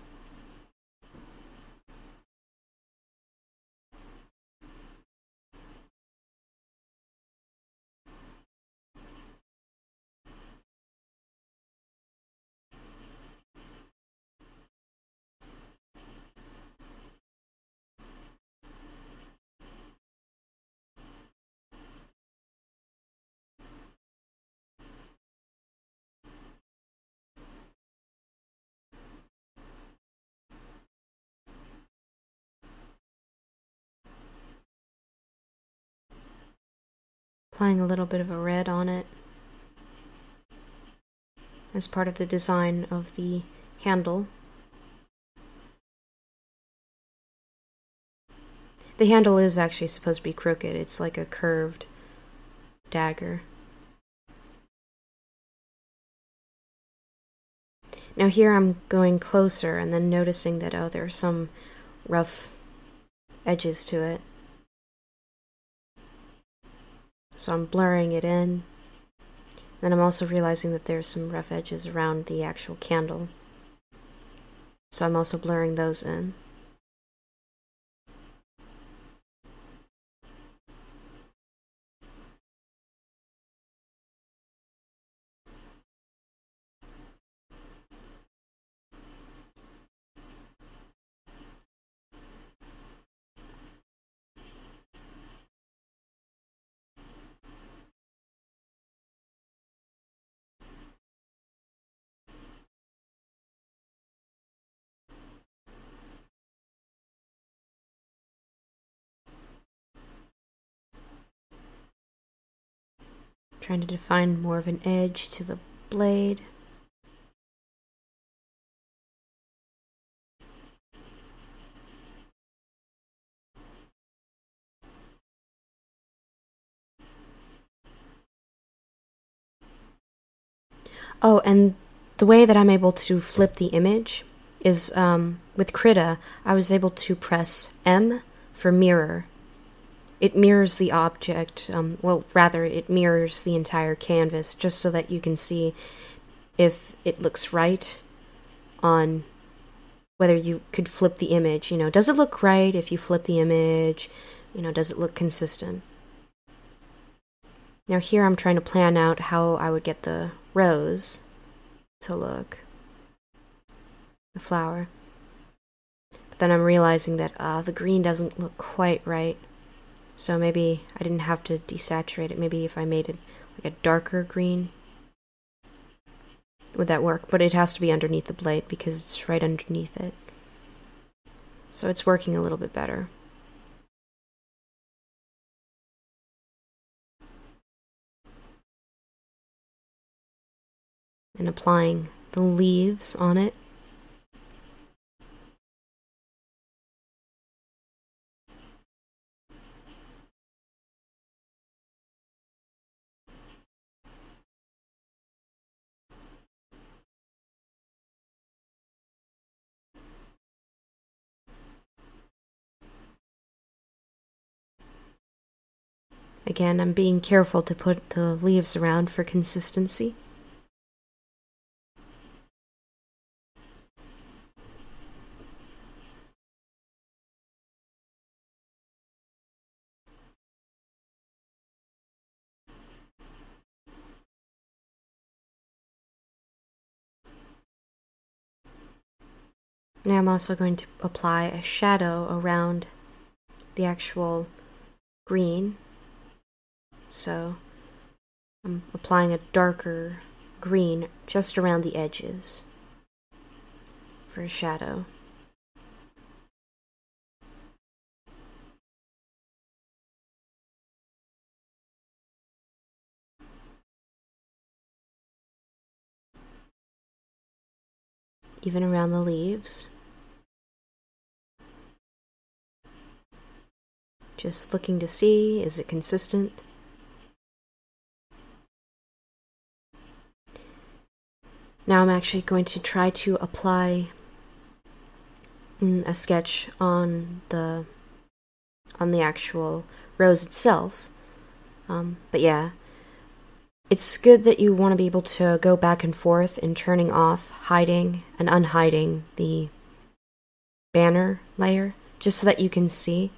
Applying a little bit of a red on it as part of the design of the handle. The handle is actually supposed to be crooked. It's like a curved dagger. Now here I'm going closer and then noticing that, oh, there are some rough edges to it. So I'm blurring it in. Then I'm also realizing that there's some rough edges around the actual candle. So I'm also blurring those in. Trying to define more of an edge to the blade. Oh, and the way that I'm able to flip the image is with Krita, I was able to press M for mirror. It mirrors the object, well, rather, it mirrors the entire canvas, just so that you can see if it looks right on whether you could flip the image. You know, does it look right if you flip the image? You know, does it look consistent? Now here I'm trying to plan out how I would get the rose to look, the flower. But then I'm realizing that the green doesn't look quite right. So maybe I didn't have to desaturate it. Maybe if I made it like a darker green, would that work? But it has to be underneath the blade because it's right underneath it. So it's working a little bit better. And applying the leaves on it. Again, I'm being careful to put the leaves around for consistency. Now I'm also going to apply a shadow around the actual green. So I'm applying a darker green just around the edges for a shadow. Even around the leaves. Just looking to see, is it consistent? Now I'm actually going to try to apply a sketch on the actual rose itself. But yeah, it's good that you want to be able to go back and forth in turning off, hiding, and unhiding the banner layer, just so that you can see.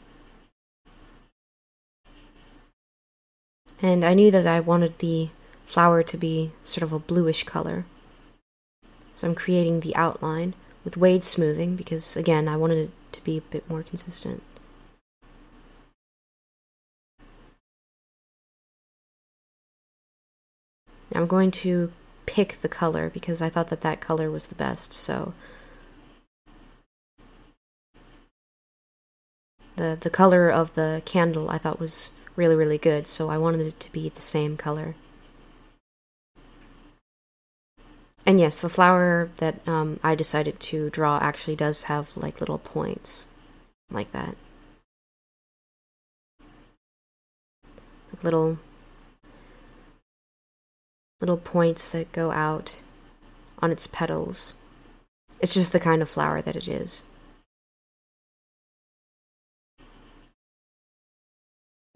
And I knew that I wanted the flower to be sort of a bluish color. So I'm creating the outline with wade smoothing because, again, I wanted it to be a bit more consistent. I'm going to pick the color because I thought that that color was the best, so the color of the candle I thought was really, really good, so I wanted it to be the same color. And yes, the flower that I decided to draw actually does have like little points like that. Like little points that go out on its petals. It's just the kind of flower that it is.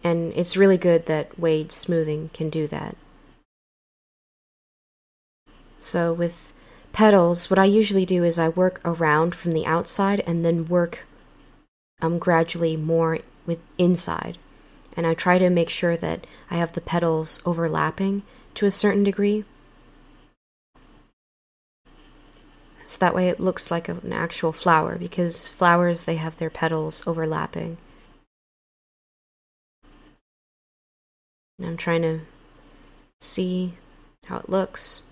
And it's really good that wade smoothing can do that. So with petals, what I usually do is I work around from the outside and then work gradually more with inside. And I try to make sure that I have the petals overlapping to a certain degree. So that way it looks like an actual flower, because flowers, they have their petals overlapping. And I'm trying to see how it looks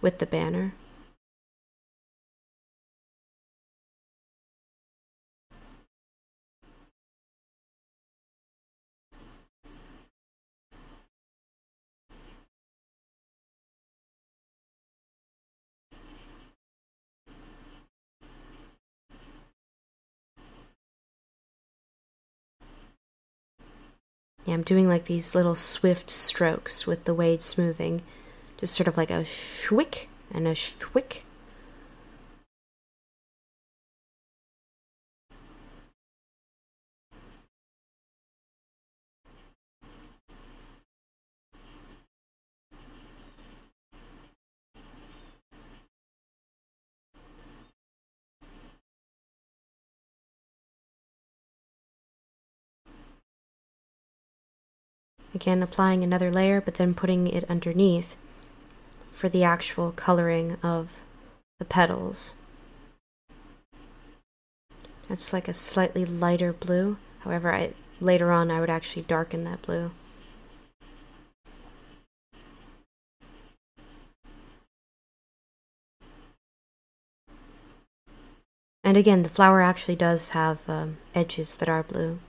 with the banner. Yeah, I'm doing like these little swift strokes with the wade smoothing. Just sort of like a shwick and a shwick. Again, applying another layer, but then putting it underneath for the actual coloring of the petals. That's like a slightly lighter blue. However, later on I would actually darken that blue. And again, the flower actually does have edges that are blue.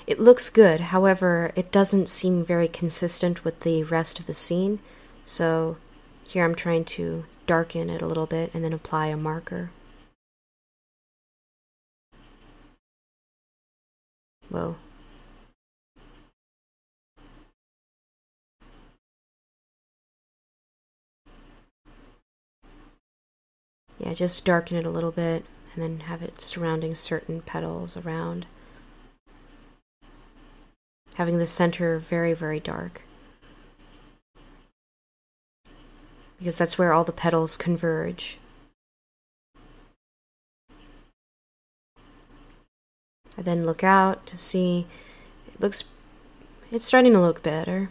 It looks good, however, it doesn't seem very consistent with the rest of the scene, so here I'm trying to darken it a little bit and then apply a marker. Whoa. Yeah, just darken it a little bit and then have it surrounding certain petals around. Having the center very, very dark, because that's where all the petals converge. I then look out to see, it's starting to look better.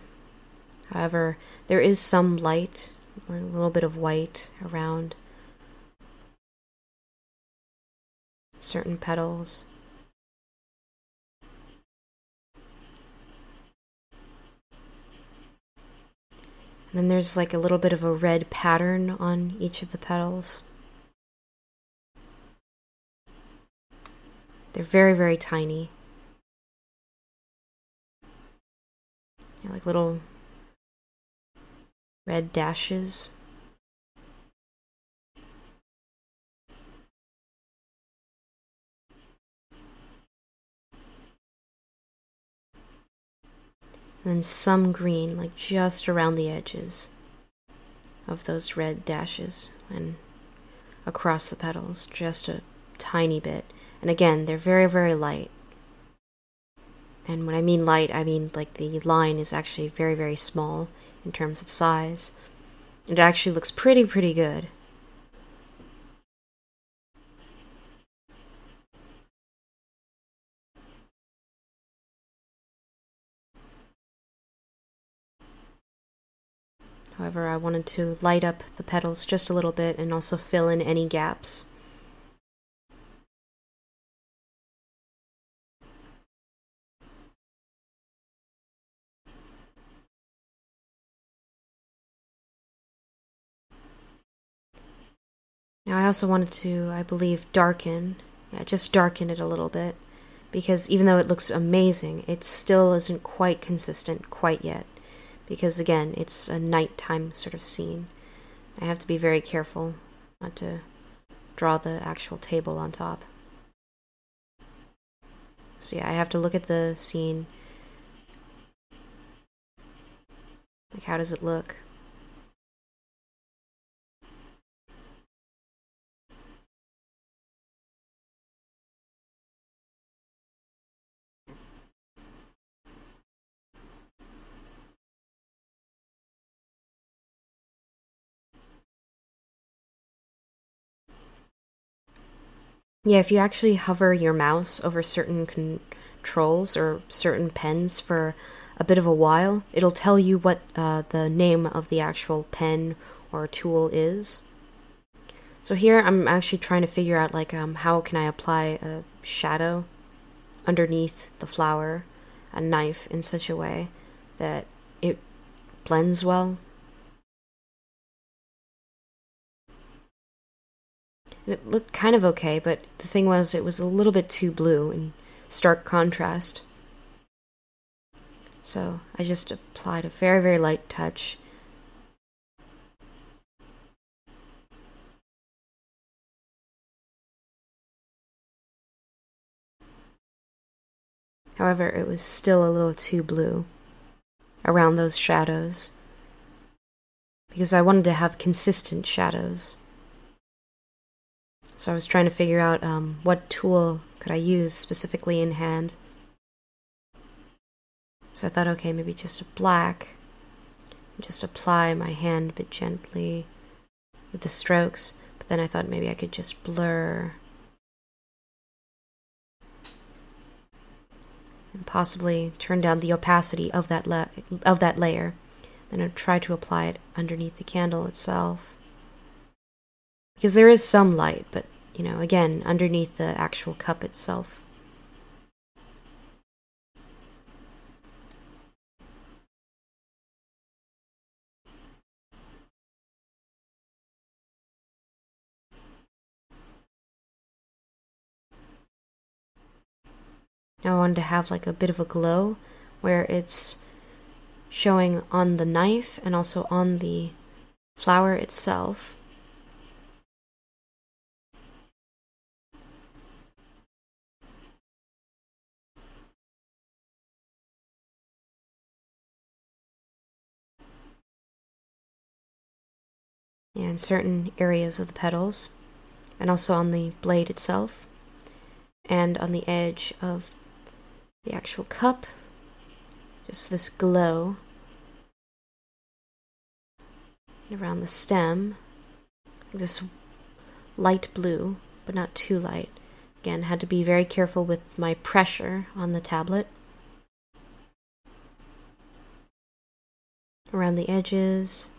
However, there is some light, a little bit of white around certain petals. And then there's like a little bit of a red pattern on each of the petals. They're very, very tiny. Yeah, like little red dashes. And then some green, like just around the edges of those red dashes and across the petals, just a tiny bit. And again, they're very, very light. And when I mean light, I mean like the line is actually very, very small in terms of size. It actually looks pretty, pretty good. However, I wanted to light up the petals just a little bit and also fill in any gaps. Now I also wanted to, I believe, just darken it a little bit, because even though it looks amazing, it still isn't quite consistent quite yet, because again, it's a nighttime sort of scene. I have to be very careful not to draw the actual table on top. So yeah, I have to look at the scene. Like, how does it look? Yeah, if you actually hover your mouse over certain controls or certain pens for a bit of a while, it'll tell you what the name of the actual pen or tool is. So here I'm actually trying to figure out like how can I apply a shadow underneath the flower, a knife, in such a way that it blends well. And it looked kind of okay, but the thing was it was a little bit too blue in stark contrast. So I just applied a very, very light touch. However, it was still a little too blue around those shadows, because I wanted to have consistent shadows. So I was trying to figure out what tool could I use specifically in hand. So I thought, okay, maybe just a black. Just apply my hand a bit gently with the strokes. But then I thought maybe I could just blur. And possibly turn down the opacity of that layer. Then I'd try to apply it underneath the candle itself. Because there is some light, but, you know, again, underneath the actual cup itself. Now I wanted to have like a bit of a glow where it's showing on the knife and also on the flower itself. And certain areas of the petals, and also on the blade itself, and on the edge of the actual cup. Just this glow. And around the stem, this light blue, but not too light. Again, had to be very careful with my pressure on the tablet. Around the edges.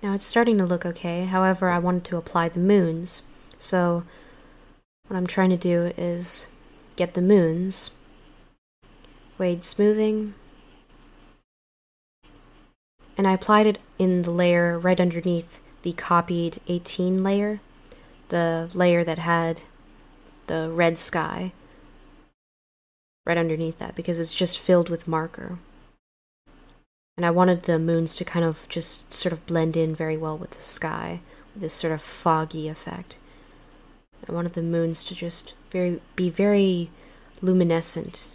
Now it's starting to look okay, however I wanted to apply the moons, so what I'm trying to do is get the moons, wade smoothing, and I applied it in the layer right underneath the copied 18 layer, the layer that had the red sky, right underneath that, because it's just filled with marker. And I wanted the moons to kind of just sort of blend in very well with the sky, with this sort of foggy effect. I wanted the moons to just be very luminescent.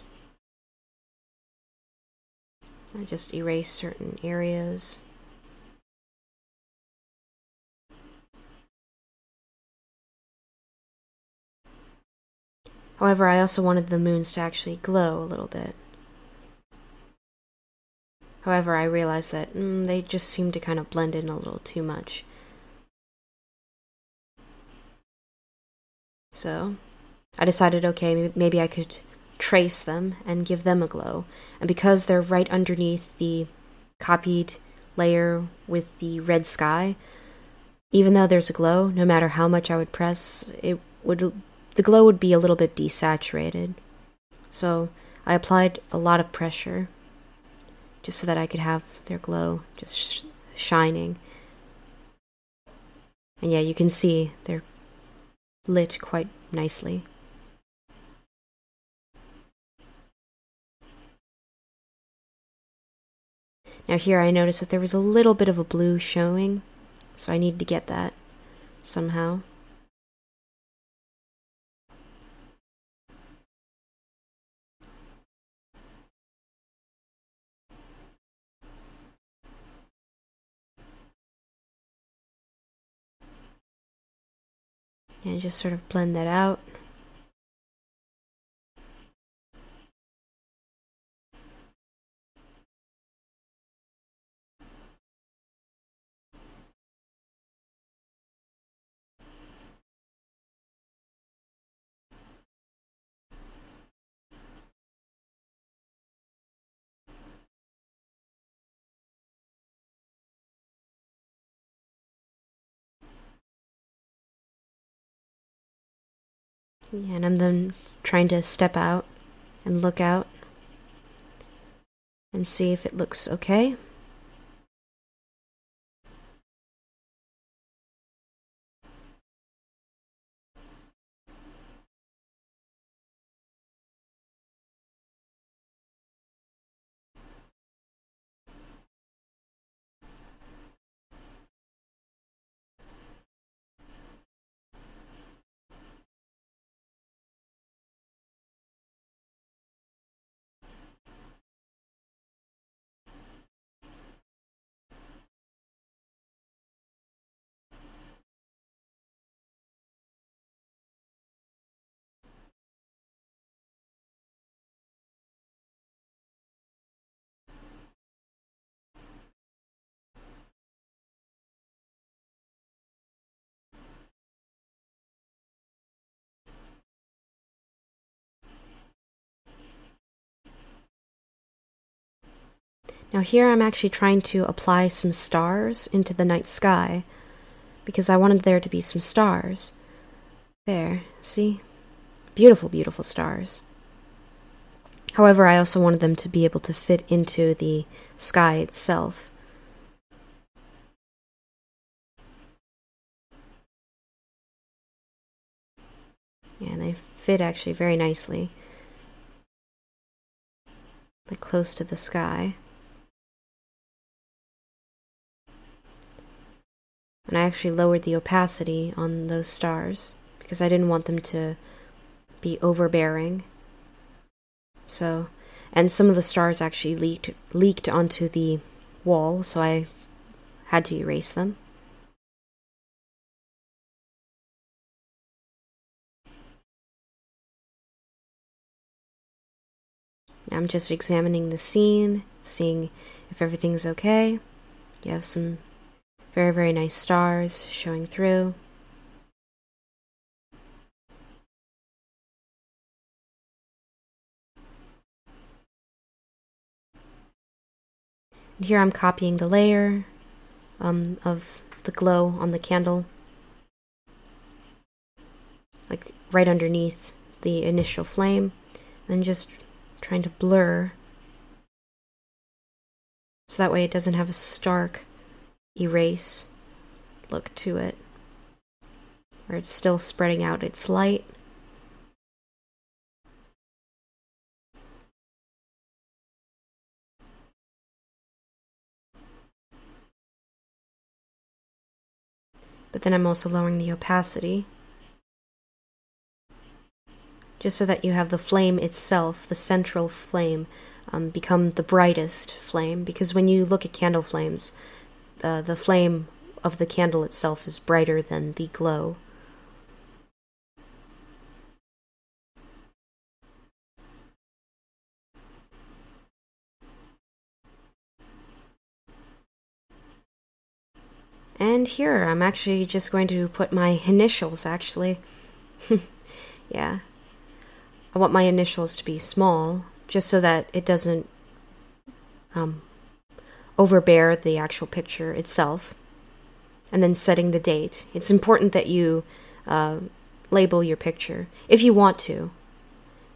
I just erase certain areas. However, I also wanted the moons to actually glow a little bit. However, I realized that they just seem to kind of blend in a little too much. So, I decided, okay, maybe I could trace them and give them a glow. And because they're right underneath the copied layer with the red sky, even though there's a glow, no matter how much I would press, the glow would be a little bit desaturated. So, I applied a lot of pressure, just so that I could have their glow just shining. And yeah, you can see they're lit quite nicely. Now here I noticed that there was a little bit of a blue showing, so I need to get that somehow. And just sort of blend that out. Yeah, and I'm then trying to step out and look out and see if it looks okay. Now here I'm actually trying to apply some stars into the night sky because I wanted there to be some stars. There, see? Beautiful, beautiful stars. However, I also wanted them to be able to fit into the sky itself. Yeah, they fit actually very nicely. Like close to the sky. And I actually lowered the opacity on those stars because I didn't want them to be overbearing. So, and some of the stars actually leaked onto the wall, so I had to erase them. I'm just examining the scene, seeing if everything's okay. You have some very, very nice stars showing through. And here I'm copying the layer of the glow on the candle, like right underneath the initial flame, and just trying to blur so that way it doesn't have a stark erase look to it, where it's still spreading out its light. But then I'm also lowering the opacity, just so that you have the flame itself, the central flame, become the brightest flame, because when you look at candle flames, the flame of the candle itself is brighter than the glow. And here, I'm actually just going to put my initials, actually. Yeah. I want my initials to be small, just so that it doesn't overbear the actual picture itself. And then setting the date. It's important that you label your picture, if you want to.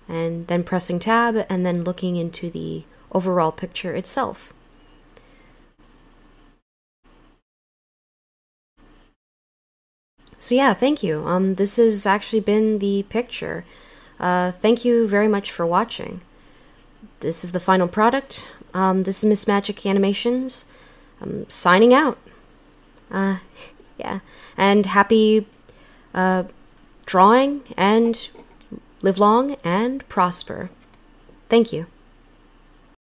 And then pressing tab, and then looking into the overall picture itself. So yeah, thank you. This has actually been the picture. Thank you very much for watching. This is the final product. This is Miss Magic Animations. Signing out. Yeah. And happy drawing, and live long and prosper. Thank you.